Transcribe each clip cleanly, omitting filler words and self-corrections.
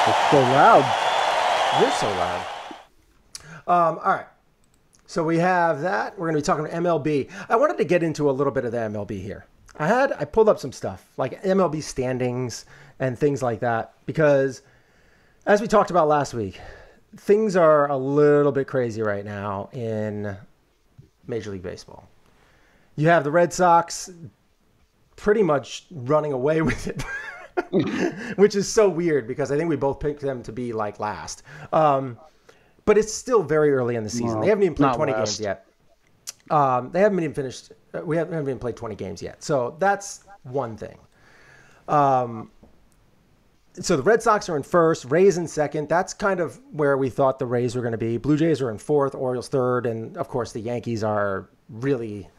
It's so loud. You're so loud. All right. So we have that. We're going to be talking MLB. I wanted to get into a little bit of the MLB here. I pulled up some stuff like MLB standings and things like that because, as we talked about last week, things are a little bit crazy right now in Major League Baseball. You have the Red Sox pretty much running away with it, which is so weird because I think we both picked them to be like last. But it's still very early in the season. They haven't even played 20 games yet. They haven't even finished. We haven't even played 20 games yet. So that's one thing. So the Red Sox are in first, Rays in second. That's kind of where we thought the Rays were going to be. Blue Jays are in fourth, Orioles third, and of course the Yankees are really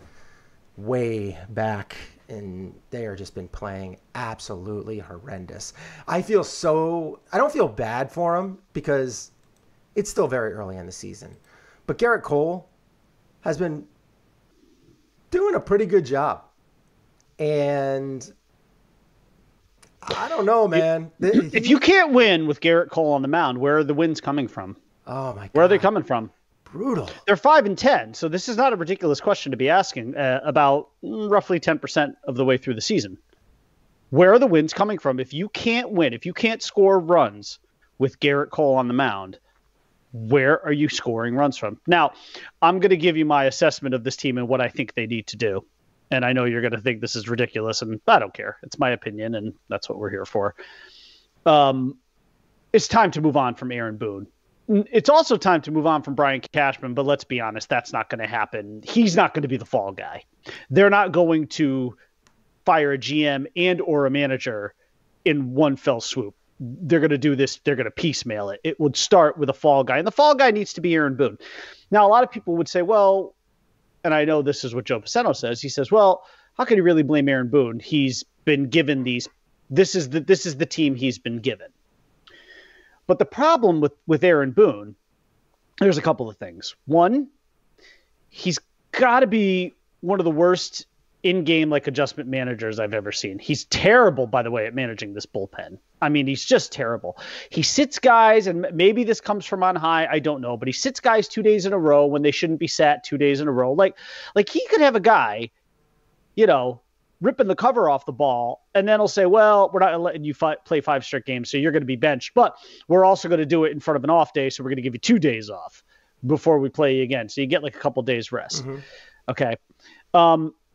way back, and they are just been playing absolutely horrendous. I don't feel bad for them because it's still very early in the season. But Garrett Cole has been doing a pretty good job. And I don't know, man. If you can't win with Garrett Cole on the mound, where are the wins coming from? Oh, my God. Where are they coming from? Brutal. They're 5-10, so this is not a ridiculous question to be asking about roughly 10% of the way through the season. Where are the wins coming from? If you can't win, if you can't score runs with Garrett Cole on the mound, where are you scoring runs from? Now, I'm going to give you my assessment of this team and what I think they need to do. And I know you're going to think this is ridiculous, and I don't care. It's my opinion, and that's what we're here for. It's time to move on from Aaron Boone. It's also time to move on from Brian Cashman, but let's be honest, that's not going to happen. He's not going to be the fall guy. They're not going to fire a GM and or a manager in one fell swoop. They're going to do this. They're going to piecemeal it. It would start with a fall guy, and the fall guy needs to be Aaron Boone. Now, a lot of people would say, well, and I know this is what Joe Pacino says. He says, well, how can you really blame Aaron Boone? He's been given these. This is the team he's been given. But the problem with Aaron Boone, there's a couple of things. One, he's got to be one of the worst in-game adjustment managers I've ever seen. He's terrible, by the way, at managing this bullpen. I mean, he's just terrible. He sits guys, and maybe this comes from on high, I don't know, but he sits guys 2 days in a row when they shouldn't be sat 2 days in a row. Like he could have a guy, ripping the cover off the ball, and then he'll say, well, we're not letting you play 5 straight games, so you're going to be benched, but we're also going to do it in front of an off day, so we're going to give you 2 days off before we play you again. So you get a couple days rest. Mm-hmm. Okay.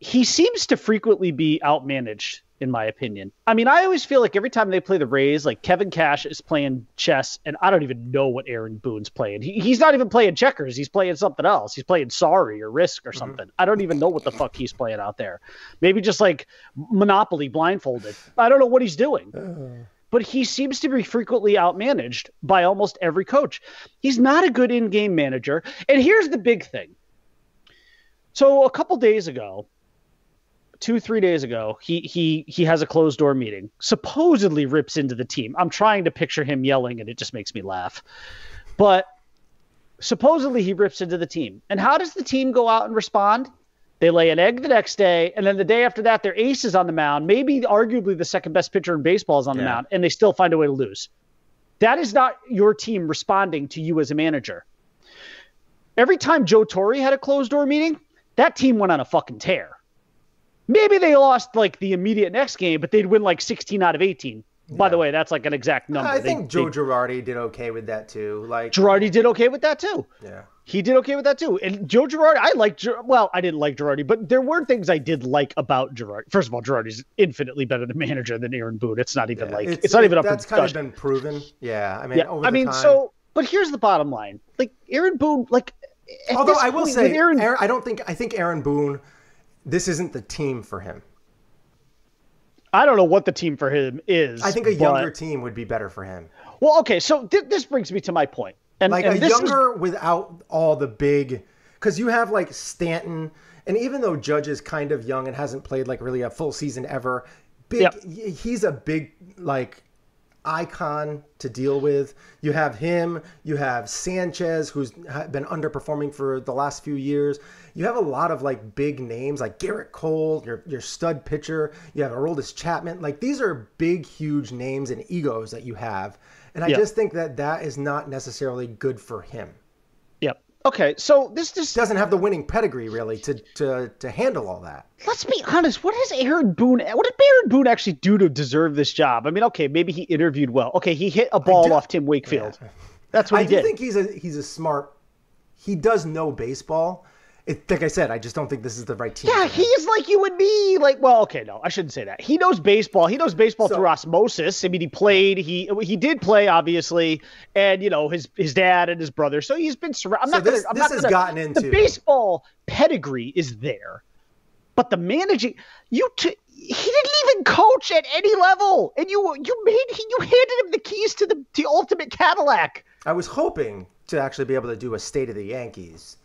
He seems to frequently be outmanaged, in my opinion. I mean, I always feel like every time they play the Rays, Kevin Cash is playing chess, and I don't even know what Aaron Boone's playing. He's not even playing checkers. He's playing something else. He's playing Sorry or Risk or something. Mm-hmm. I don't even know what the fuck he's playing out there. Maybe just Monopoly blindfolded. I don't know what he's doing. But he seems to be frequently outmanaged by almost every coach. He's not a good in-game manager. And here's the big thing. So a couple days ago, 2-3 days ago, he has a closed door meeting, supposedly rips into the team. I'm trying to picture him yelling, and it just makes me laugh. But supposedly he rips into the team. And how does the team go out and respond? They lay an egg the next day, and then the day after that, their ace is on the mound. Maybe arguably the second best pitcher in baseball is on the mound, and they still find a way to lose. That is not your team responding to you as a manager. Every time Joe Torre had a closed door meeting, that team went on a fucking tear. Maybe they lost the immediate next game, but they'd win 16 out of 18. Yeah. By the way, that's an exact number. I think Joe Girardi did okay with that too. Girardi did okay with that too. Yeah. He did okay with that too. And Joe Girardi, I didn't like Girardi, but there were things I did like about Girardi. First of all, Girardi's infinitely better than manager than Aaron Boone. It's not even it's not even up for discussion. That's kind of been proven. Yeah. Over the time. But here's the bottom line. Aaron Boone, although I will say, I think Aaron Boone, this isn't the team for him. I don't know what the team for him is. I think a younger team would be better for him. Well, okay, so this brings me to my point. And without all the big, because you have Stanton, and even though Judge is kind of young and hasn't played really a full season ever, he's a big icon to deal with. You have him. You have Sanchez, who's been underperforming for the last few years. You have a lot of like big names like Garrett Cole, your stud pitcher. You have Aroldis Chapman. Like these are big, huge names and egos that you have. And I just think that is not necessarily good for him. Yep. Okay, so this just doesn't have the winning pedigree really to handle all that. Let's be honest. What did Aaron Boone actually do to deserve this job? I mean, okay, maybe he interviewed well. Okay, he hit a ball off Tim Wakefield. Yeah. That's what he did. I do think he's a smart. He does know baseball. Like I said, I just don't think this is the right team. Yeah, he's like you and me. Like, well, okay, no, I shouldn't say that. He knows baseball. He knows baseball through osmosis. I mean, he played. He did play, obviously, and his dad and his brother. So he's been surrounded. The baseball pedigree is there, but the managing he didn't even coach at any level, and you handed him the keys to the ultimate Cadillac. I was hoping to actually be able to do a state of the Yankees.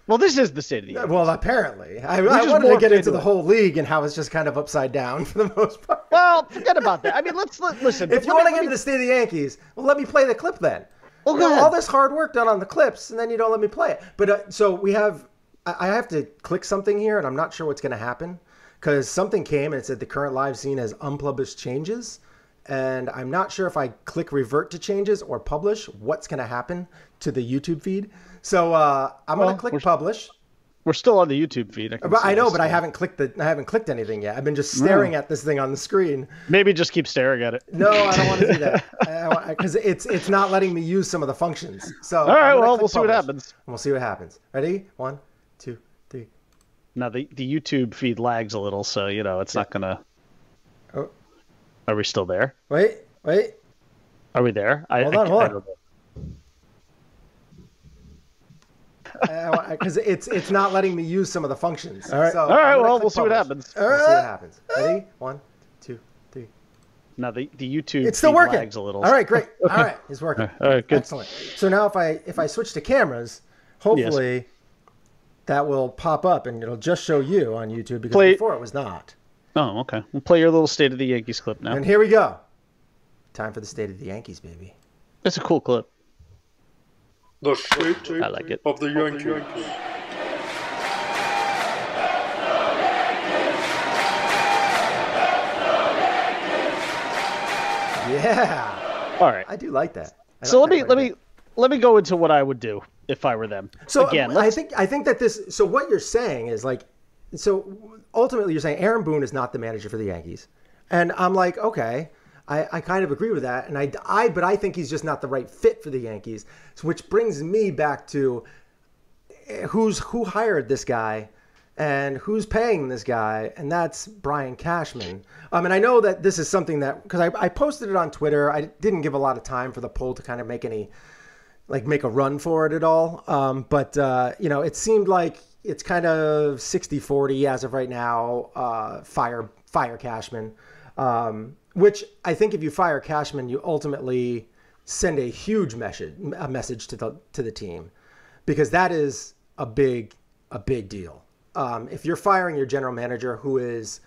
Well, this is the state of the Yankees. Well, apparently. I wanted to get into the whole league and how it's just kind of upside down for the most part. Well, forget about that. I mean, listen. If you want to get into the state of the Yankees, well, let me play the clip then. Well, go ahead. All this hard work done on the clips, and then you don't let me play it. But so we have – I have to click something here, and I'm not sure what's going to happen because something came and it said the current live scene has unpublished changes. And I'm not sure if I click revert to changes or publish, what's going to happen to the YouTube feed. So I'm going to click publish. We're still on the YouTube feed. I know, but I haven't clicked anything yet. I've been just staring at this thing on the screen. Maybe just keep staring at it. No, I don't want to do that because it's not letting me use some of the functions. So all right, well, we'll see what happens. And we'll see what happens. Ready? 1, 2, 3. Now the YouTube feed lags a little, so it's not gonna. Oh. Are we still there? Wait. Are we there? Hold on. Because it's not letting me use some of the functions. All right. So all right. Well, we'll see what happens. We'll see what happens. Ready? 1, 2, 3. Now the YouTube it's still working. Lags a little. All right, great. All right, it's working. All right, good. Excellent. So now if I switch to cameras, hopefully that will pop up and it'll just show you on YouTube because before it was not. Oh, okay. We'll play your little State of the Yankees clip now. And here we go. Time for the State of the Yankees, baby. It's a cool clip. The State I like it. of the Yankees. Yeah. All right. I do like that. So let me go into what I would do if I were them. So again, I think that this. So what you're saying is like. So ultimately, you're saying Aaron Boone is not the manager for the Yankees, and I'm like, okay, I kind of agree with that, and but I think he's just not the right fit for the Yankees. So which brings me back to who hired this guy, and who's paying this guy, and that's Brian Cashman. And I know that this is something that because I posted it on Twitter, I didn't give a lot of time for the poll to kind of make a run for it at all. But it seemed like. It's kind of 60-40 as of right now. Fire Cashman, which I think if you fire Cashman, you ultimately send a huge message to the team, because that is a big deal. If you're firing your general manager, who is,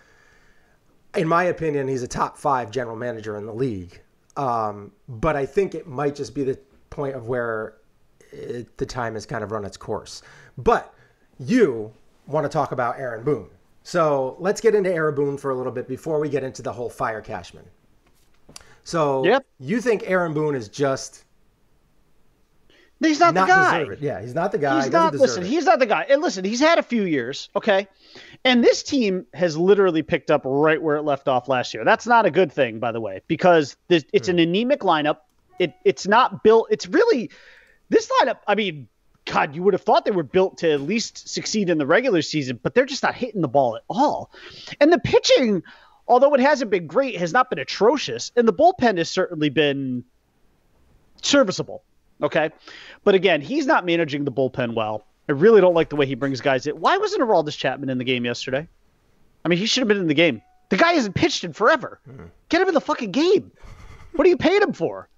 in my opinion, he's a top 5 general manager in the league, but I think it might just be the point of where the time has kind of run its course, but. You want to talk about Aaron Boone. So let's get into Aaron Boone for a little bit before we get into the whole fire Cashman. So You think Aaron Boone is just he's not the guy. Yeah, he's not the guy. He's not the guy. And listen, he's had a few years, okay? And this team has literally picked up right where it left off last year. That's not a good thing, by the way, because it's an anemic lineup. It's not built. It's really this lineup, I mean, God, you would have thought they were built to at least succeed in the regular season, but they're just not hitting the ball at all. And the pitching, although it hasn't been great, has not been atrocious. And the bullpen has certainly been serviceable. Okay. But again, he's not managing the bullpen well. I really don't like the way he brings guys in. Why wasn't Aroldis Chapman in the game yesterday? I mean, he should have been in the game. The guy hasn't pitched in forever. Get him in the fucking game. What are you paying him for?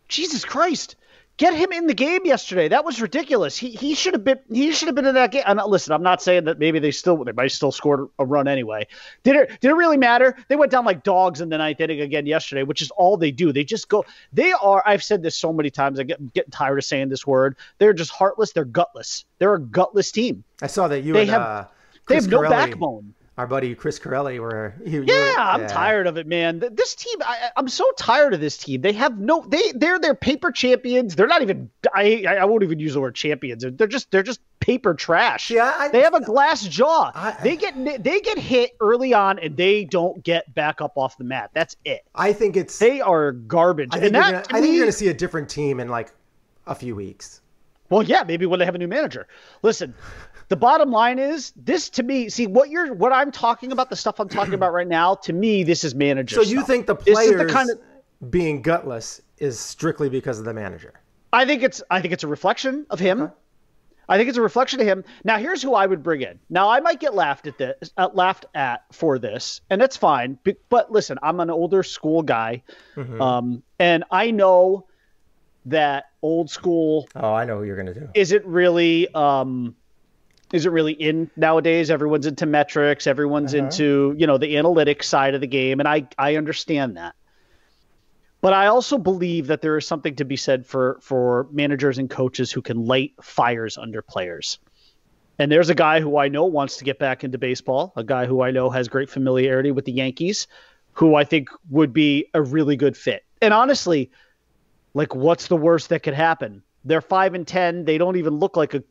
Jesus Christ. Get him in the game yesterday. That was ridiculous. He should have been in that game. Listen, I'm not saying that maybe they might still score a run anyway. Did it really matter? They went down like dogs in the ninth inning again yesterday, which is all they do. They just go. I've said this so many times. I'm getting tired of saying this word. They're just heartless. They're gutless. They're a gutless team. I saw that they have no backbone. Our buddy Chris Corelli, I'm tired of it, man. This team, I'm so tired of this team. They have they're paper champions. They're not even. I won't even use the word champions. They're just paper trash. Yeah, they have a glass jaw. They get hit early on and they don't get back up off the mat. That's it. They are garbage. I think you're going to see a different team in like a few weeks. Well, yeah, maybe when they have a new manager. Listen. The bottom line is this to me. See what I'm talking about, the stuff I'm talking about right now. To me, this is manager. So you think the players being gutless is strictly because of the manager? I think it's a reflection of him. Okay. I think it's a reflection of him. Now, here's who I would bring in. Now, I might get laughed at for this, and that's fine. But listen, I'm an older school guy, and I know that old school. Oh, I know who you're going to do. Isn't really in nowadays. Everyone's into metrics. Everyone's into, the analytics side of the game. And I understand that. But I also believe that there is something to be said for managers and coaches who can light fires under players. And there's a guy who I know wants to get back into baseball, a guy who I know has great familiarity with the Yankees, who I think would be a really good fit. And honestly, like, what's the worst that could happen? They're 5-10. They don't even look like a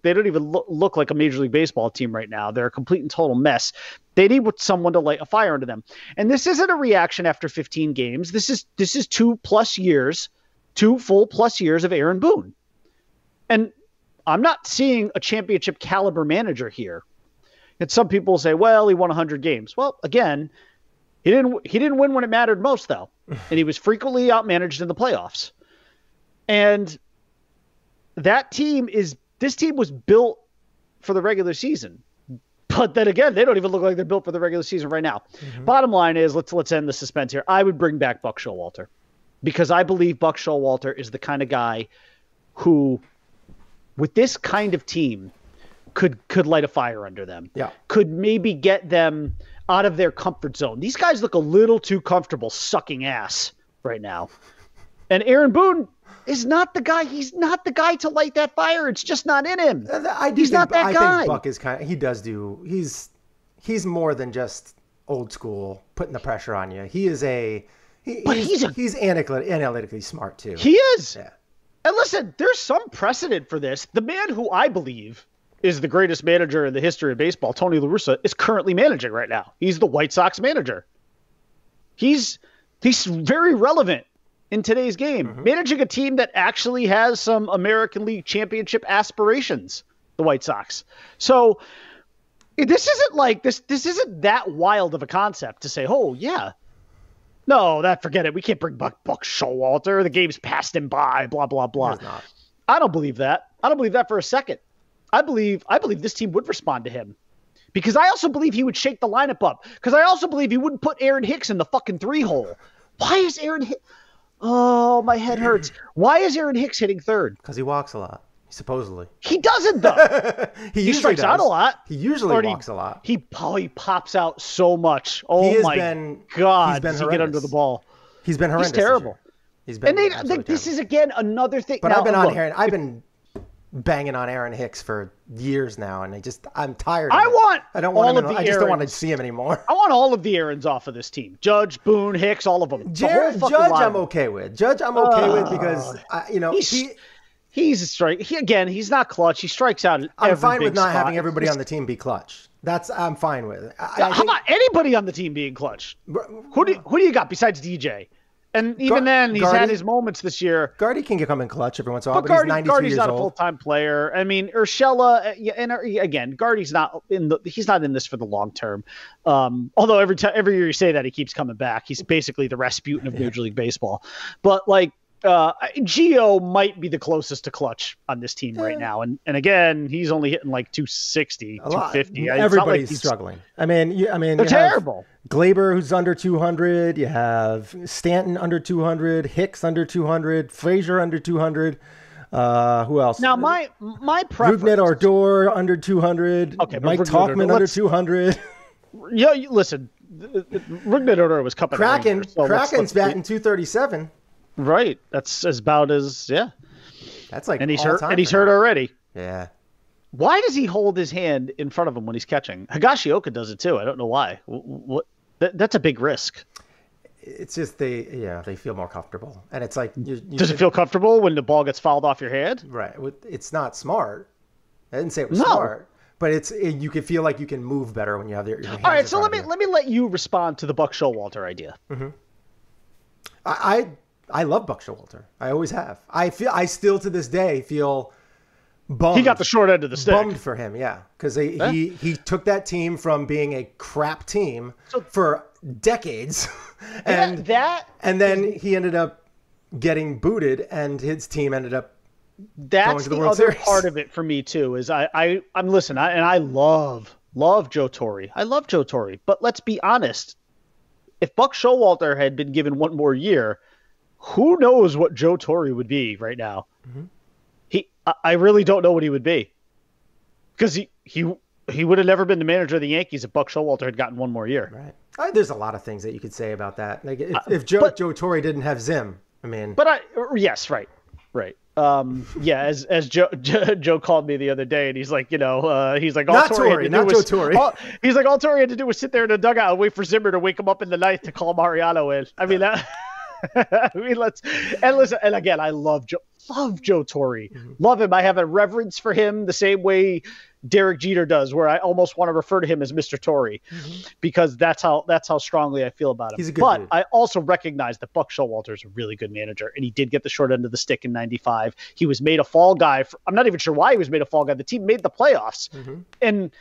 Major League Baseball team right now. They're a complete and total mess. They need someone to light a fire under them. And this isn't a reaction after 15 games. This is 2+ years, 2 full plus years of Aaron Boone. And I'm not seeing a championship caliber manager here. And some people say, well, he won 100 games. Well, again, he didn't win when it mattered most, though. And he was frequently outmanaged in the playoffs. And this team was built for the regular season. But then again, they don't even look like they're built for the regular season right now. Bottom line is, let's end the suspense here. I would bring back Buck Showalter because I believe Buck Showalter is the kind of guy who, with this kind of team, could light a fire under them. Yeah. Could maybe get them out of their comfort zone. These guys look a little too comfortable sucking ass right now. And Aaron Boone is not the guy. He's not the guy to light that fire. It's just not in him. He's not that guy. I think Buck is he's more than just old school, putting the pressure on you. He's analytically smart too. He is. Yeah. And listen, there's some precedent for this. The man who I believe is the greatest manager in the history of baseball, Tony La Russa, is currently managing right now. He's the White Sox manager. He's very relevant in today's game, managing a team that actually has some American League Championship aspirations, the White Sox. So this isn't like this isn't that wild of a concept to say, oh yeah, no, forget it. We can't bring Buck Showalter. The game's passed him by, blah, blah, blah. I don't believe that. I don't believe that for a second. I believe this team would respond to him. Because I also believe he would shake the lineup up. Because I also believe he wouldn't put Aaron Hicks in the fucking 3-hole. Why is Aaron Hicks... Oh, my head hurts. Why is Aaron Hicks hitting third? Because he walks a lot, supposedly. He doesn't, though. he strikes out a lot. He usually walks a lot. He pops out so much. Oh, my God. Does he get under the ball? He's been horrendous. He's terrible. He's been this is, again, another thing. But I've been banging on Aaron Hicks for years now, and I'm tired of it. I just don't want to see him anymore. I want all of the Aarons off of this team. Judge, Boone, Hicks, all of them. Judge, I'm okay with. Judge, I'm okay with because he's a strike. He's not clutch. He strikes out. I'm fine with not having everybody on the team be clutch. I'm fine with. How about anybody on the team being clutch? Who do you got besides DJ? And even then, he's had his moments this year. Gardy can come in clutch every once in a while, but he's 92 Gardy's years not old. A full-time player. I mean, Urshela, and again, Gardy's not he's not in this for the long term. Although every year you say that, he keeps coming back. He's basically the Rasputin of Major League Baseball. But Gio might be the closest to clutch on this team right now. And again, he's only hitting like 260, 250. Everybody's struggling. I mean, they're terrible. Glaber, who's under 200. You have Stanton under 200. Hicks under 200. Frazier under 200. Who else? Now, my preference. Rougned Odor under 200. Okay, Mike Tauchman under 200. Yeah, listen. Rougned Odor was cupping. Kraken's batting 237. Right. That's about as That's like and he's hurt. And he's hurt already. Yeah. Why does he hold his hand in front of him when he's catching? Higashioka does it too. I don't know why. What? That's a big risk. It's just they feel more comfortable, and it's like does it feel comfortable when the ball gets fouled off your hand? Right. It's not smart. I didn't say it was smart, but you can feel like you can move better when you have your hands. All right. So let me let you respond to the Buck Showalter idea. Mm-hmm. I love Buck Showalter. I always have. I still to this day feel bummed. He got the short end of the stick. Bummed for him, yeah, because he took that team from being a crap team for decades, and then he ended up getting booted, and his team ended up going to the World Series. That's the other part of it for me too. Is I love Joe Torre. I love Joe Torre, but let's be honest. If Buck Showalter had been given one more year, who knows what Joe Torre would be right now? Mm-hmm. I really don't know what he would be, because he would have never been the manager of the Yankees if Buck Showalter had gotten one more year. Right. There's a lot of things that you could say about that. Like if Joe Torre didn't have Zim, I mean. Yes, right. As Joe called me the other day, and he's like, he's like, not Torre, not Joe Torre. He's like, all Torre had to do was sit there in the dugout and wait for Zimmer to wake him up in the ninth to call Mariano in. I mean that. Listen, and again, I love Joe Torre. Mm-hmm. Love him. I have a reverence for him the same way Derek Jeter does, where I almost want to refer to him as Mr. Torre, because that's how strongly I feel about him. He's a good dude. I also recognize that Buck Showalter is a really good manager, and he did get the short end of the stick in '95. He was made a fall guy. I'm not even sure why he was made a fall guy. The team made the playoffs, and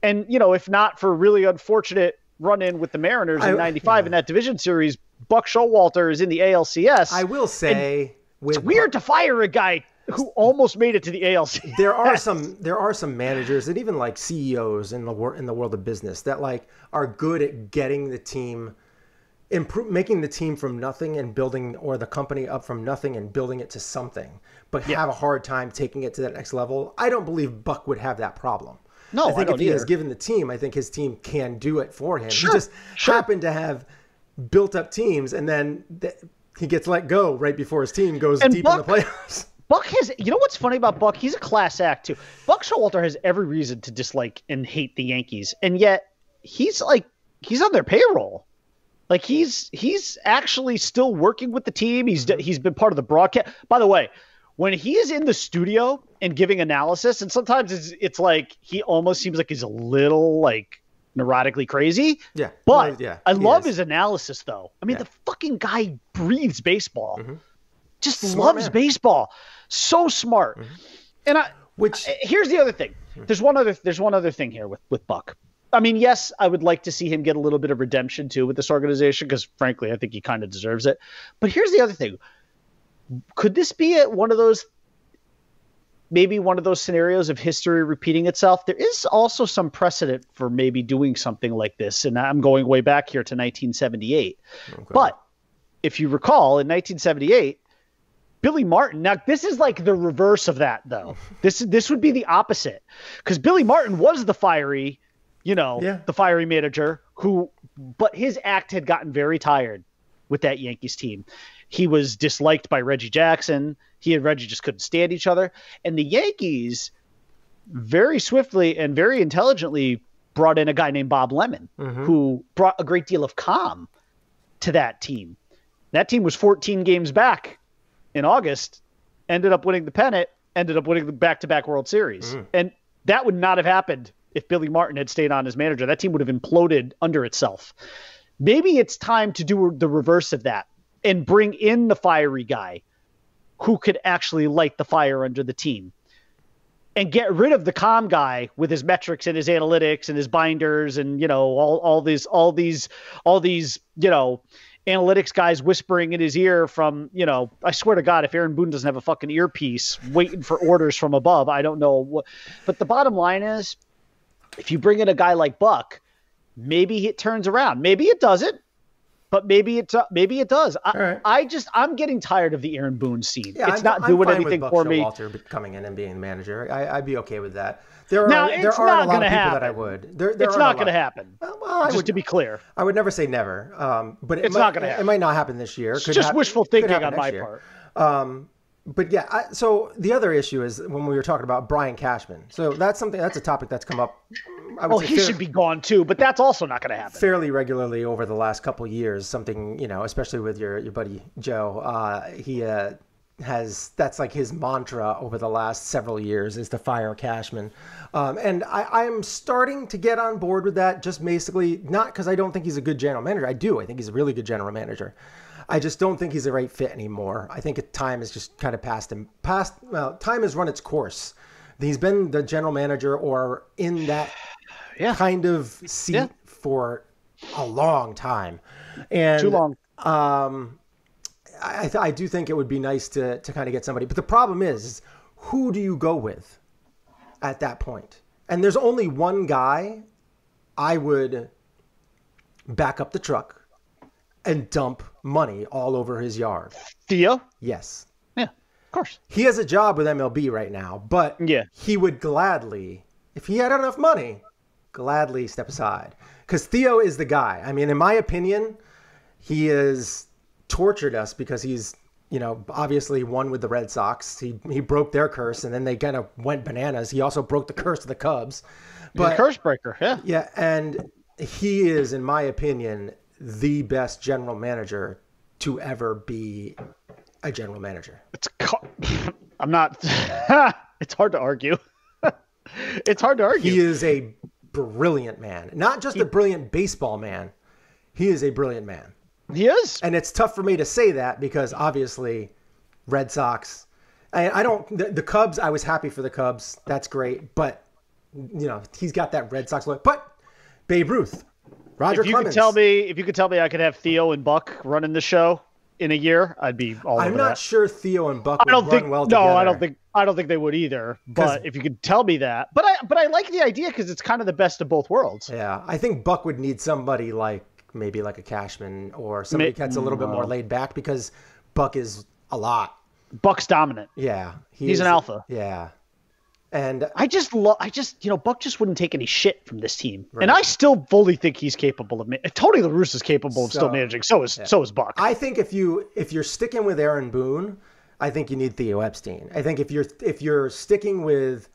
if not for a really unfortunate run-in with the Mariners in '95 in that division series, Buck Showalter is in the ALCS. I will say, it's weird to fire a guy who almost made it to the ALCS. There are some managers and even like CEOs in the world of business that like are good at getting the team, making the team from nothing and building, or the company up from nothing and building it to something, but have a hard time taking it to that next level. I don't believe Buck would have that problem. No, I think don't if he either. has given the team, I think his team can do it for him. He just happened to have built up teams, and then he gets let go right before his team goes deep in the playoffs. Buck has, what's funny about Buck? He's a class act too. Buck Showalter has every reason to dislike and hate the Yankees, and yet he's on their payroll. Like he's actually still working with the team. He's been part of the broadcast. By the way, when he is in the studio and giving analysis, and sometimes it's like he almost seems like he's a little like neurotically crazy. Yeah. But I love his analysis though. I mean, the fucking guy breathes baseball. Just smart loves man. Baseball. So smart. And here's the other thing. There's one other thing here with Buck. I mean, yes, I would like to see him get a little bit of redemption too with this organization, because frankly, I think he kind of deserves it. But here's the other thing. Could this be one of those scenarios of history repeating itself? There is also some precedent for maybe doing something like this, and I'm going way back here to 1978. Okay. But if you recall, in 1978, Billy Martin. Now, this is like the reverse of that, though. This would be the opposite, because Billy Martin was the fiery, the fiery manager but his act had gotten very tired with that Yankees team. He was disliked by Reggie Jackson. He and Reggie just couldn't stand each other. And the Yankees very swiftly and very intelligently brought in a guy named Bob Lemon, who brought a great deal of calm to that team. That team was 14 games back in August, ended up winning the pennant, ended up winning the back-to-back World Series. And that would not have happened if Billy Martin had stayed on as manager. That team would have imploded under itself. Maybe it's time to do the reverse of that and bring in the fiery guy who could actually light the fire under the team, and get rid of the calm guy with his metrics and his analytics and his binders and, all these, analytics guys whispering in his ear from, I swear to God, if Aaron Boone doesn't have a fucking earpiece waiting for orders from above, I don't know what. But the bottom line is, if you bring in a guy like Buck, maybe it turns around. Maybe it doesn't. but maybe it does. right. I'm getting tired of the Aaron Boone scene. Yeah, it's not doing fine anything with for me. Walter coming in and being the manager. I'd be okay with that. There Now, aren't it's a not lot gonna of people happen. that I would. It's not going to happen. Well, just to be clear, I would never say never. But it's not going to happen. It might not happen this year. It's just wishful thinking on my part. But yeah, so the other issue is when we were talking about Brian Cashman. So that's a topic that's come up. Well, he should be gone too, but that's also not going to happen. Fairly regularly over the last couple of years. Something, especially with your buddy Joe, that's like his mantra over the last several years is to fire Cashman. And I am starting to get on board with that, just basically not because I don't think he's a good general manager. I do. I think he's a really good general manager. I just don't think he's the right fit anymore. I think time has just kind of passed him. Time has run its course. He's been the general manager or in that kind of seat for a long time. And too long. I do think it would be nice to kind of get somebody. But the problem is who do you go with at that point? And there's only one guy I would back up the truck and dump money all over his yard. Theo? Yes. Yeah, of course. He has a job with MLB right now, but he would gladly, if he had enough money, gladly step aside. Because Theo is the guy. I mean, in my opinion, he has tortured us because he's, obviously won with the Red Sox. He broke their curse, and then they kind of went bananas. He also broke the curse of the Cubs. But he's a curse breaker, Yeah, and he is, in my opinion, the best general manager to ever be a general manager. I'm not. It's hard to argue. It's hard to argue. He is a brilliant man, not just a brilliant baseball man. He is a brilliant man. He is, and it's tough for me to say that because obviously, Red Sox. I don't. The Cubs. I was happy for the Cubs. That's great, but he's got that Red Sox look. But Babe Ruth. Roger Clemens. If you could tell me I could have Theo and Buck running the show in a year, I'd be all over that. I'm not sure Theo and Buck would run well together. No, I don't think they would either. But if you could tell me that. But I like the idea because it's kind of the best of both worlds. Yeah, I think Buck would need somebody maybe like a Cashman or somebody that's a little bit more laid back because Buck is a lot. Buck's dominant. Yeah. He's an alpha. Yeah. And Buck just wouldn't take any shit from this team. Right. And I still fully think he's capable of Tony La Russa is capable of still managing. So is Buck. I think if you're sticking with Aaron Boone, I think you need Theo Epstein. I think if you're sticking with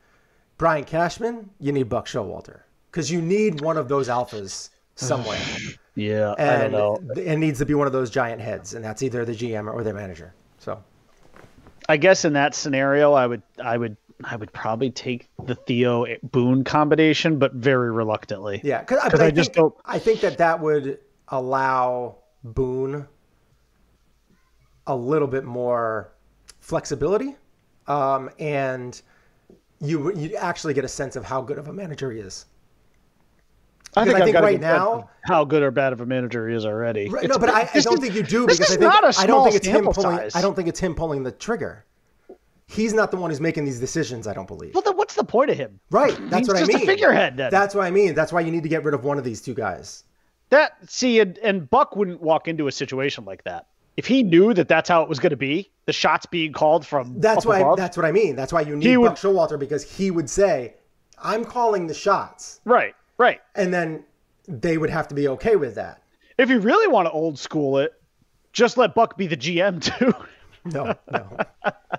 Brian Cashman, you need Buck Showalter because you need one of those alphas somewhere. Yeah, and I don't know. It needs to be one of those giant heads, and that's either the GM or the manager. So, I guess in that scenario, I would probably take the Theo Boone combination, but very reluctantly. Yeah, because I think that would allow Boone a little bit more flexibility, and you actually get a sense of how good of a manager he is. I think right now, how good or bad of a manager he is already. Right, no, but I don't think you do because I don't think it's him pulling the trigger. He's not the one who's making these decisions, I don't believe. Well, then what's the point of him? Right, that's what I mean. He's just a figurehead then. That's what I mean. That's why you need to get rid of one of these two guys. And Buck wouldn't walk into a situation like that. If he knew that that's how it was going to be, the shots being called from that's what I mean. That's why you need Buck Showalter because he would say, "I'm calling the shots." Right. And then they would have to be okay with that. If you really want to old school it, just let Buck be the GM too. No.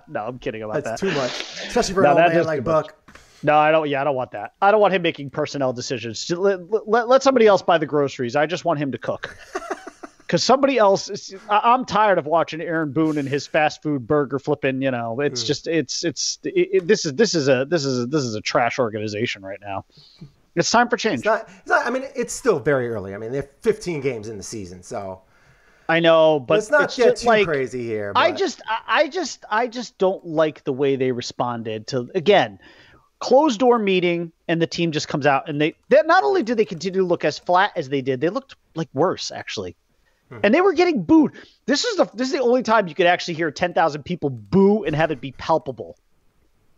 No, I'm kidding about that. That's too much, especially for an old man like Buck. No, I don't. Yeah, I don't want that. I don't want him making personnel decisions. Let somebody else buy the groceries. I just want him to cook. Because somebody else, I'm tired of watching Aaron Boone and his fast food burger flipping. It's just this is a trash organization right now. It's time for change. It's not, I mean, it's still very early. I mean, they're 15 games in the season, so I know, but let's not get too crazy here. But I just don't like the way they responded to again closed door meeting, and the team just comes out and they not only did they continue to look as flat as they did, they looked like worse actually. And they were getting booed. This is the only time you could actually hear 10,000 people boo and have it be palpable.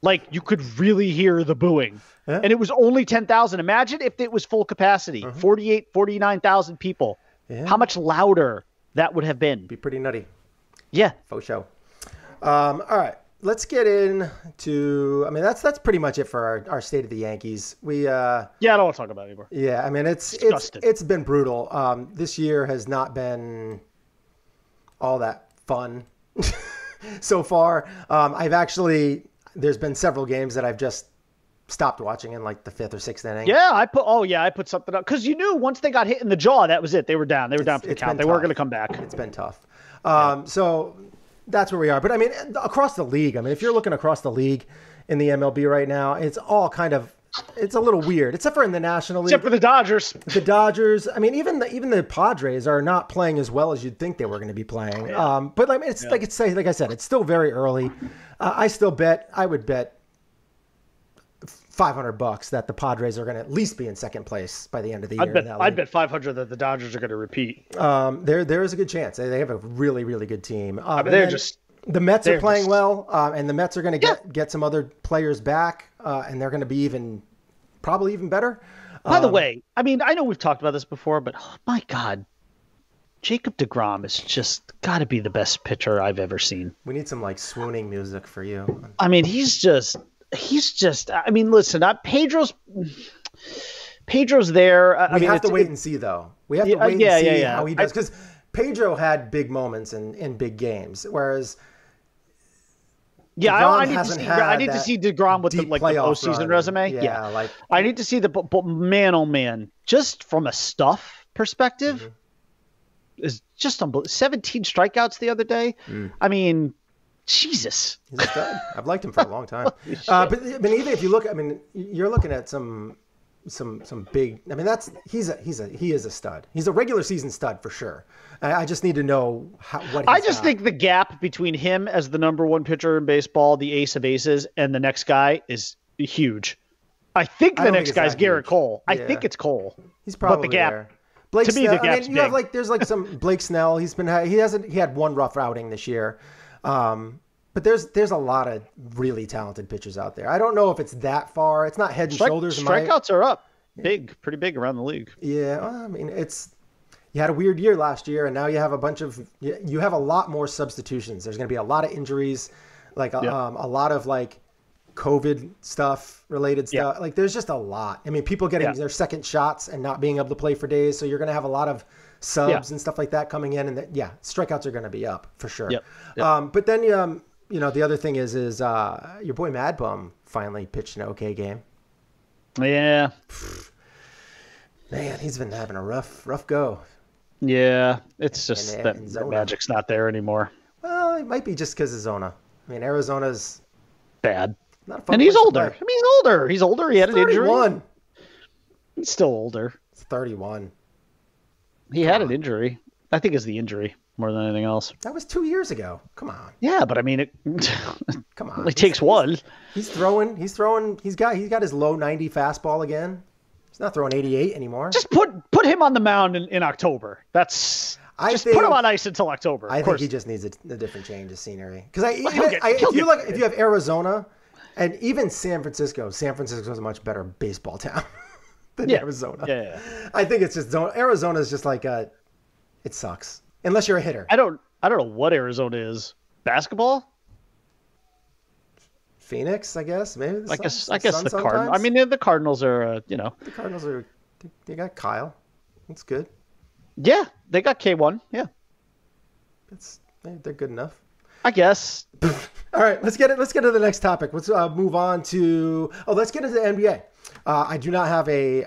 Like you could really hear the booing. Yeah. And it was only 10,000. Imagine if it was full capacity, 49,000 people. Yeah. How much louder that would have been. Be pretty nutty. Yeah. Faux show. All right. Let's get into. I mean, that's pretty much it for our state of the Yankees. I don't want to talk about it anymore. Yeah, I mean, it's been brutal. This year has not been all that fun so far. There's been several games that I've just stopped watching in like the 5th or 6th inning. Yeah, I put something up because once they got hit in the jaw, that was it. They were down. They were down for the count. They weren't going to come back. It's been tough. So that's where we are. But I mean, across the league, I mean, if you're looking across the league in the MLB right now, it's all kind of, it's a little weird, except for in the National League. Except for the Dodgers. The Dodgers. I mean, even the Padres are not playing as well as you'd think they were going to be playing. Yeah. But I mean, like I said, it's still very early. I would bet $500 that the Padres are going to at least be in second place by the end of the year. I'd bet 500 that the Dodgers are going to repeat. There is a good chance. They have a really, really good team. The Mets are playing well, and the Mets are going to get some other players back, and they're going to be probably even better. By the way, I mean, I know we've talked about this before, but oh my God, Jacob deGrom is just got to be the best pitcher I've ever seen. We need some like swooning music for you. I mean, he's just. I mean, listen, Pedro's there. We have to wait and see, though. We have to wait and see how he does, because Pedro had big moments in big games, whereas I need to see DeGrom with the postseason resume. Yeah, I need to see but man, oh man, just from a stuff perspective, is just unbelievable. 17 strikeouts the other day. I mean. Jesus. He's a stud. I've liked him for a long time. But I mean, even if you look, I mean, you're looking at some big. I mean, he is a stud. He's a regular season stud for sure. I just need to know what. I just think the gap between him as the number one pitcher in baseball, the ace of aces, and the next guy is huge. I think the next guy's Garrett Cole. I think it's Cole. He's probably but the gap. There. Blake to Snell, me, the gap's big. You have there's some Blake Snell. He had one rough outing this year. But there's a lot of really talented pitchers out there. I don't know if it's that far. It's not head and shoulders. Strikeouts are up, pretty big around the league. Yeah, well, I mean, you had a weird year last year, and now you have you have a lot more substitutions. There's going to be a lot of injuries, a lot of COVID stuff related stuff. Like there's just a lot. I mean, people getting their second shots and not being able to play for days. So you're going to have a lot of subs and stuff like that coming in, and strikeouts are going to be up for sure. But then the other thing is your boy Mad Bum finally pitched an okay game. Yeah, man, he's been having a rough go. Yeah, it's just that magic's not there anymore. Well, it might be just because of Zona. I mean, Arizona's bad, and he's older. I mean, he's older. He's older. He had an injury. He's still older. He's 31. He had an injury. I think it's the injury more than anything else. That was 2 years ago. Come on. Yeah, but I mean, come on. It only takes one. He's throwing. He's got his low 90 fastball again. He's not throwing 88 anymore. Just put him on the mound in October. Put him on ice until October. I think he just needs a different change of scenery. Because if you have Arizona and even San Francisco is a much better baseball town than Arizona. Yeah. I think it's just Arizona is just it sucks unless you're a hitter. I don't know what Arizona is. Basketball? Phoenix, I guess. Maybe. I guess the Cardinals. I mean, the Cardinals are, The Cardinals are. They got Kyle. That's good. Yeah, they got K1. Yeah. They're good enough. I guess. All right, let's get to the next topic. Let's move on to. Let's get into the NBA. I do not have a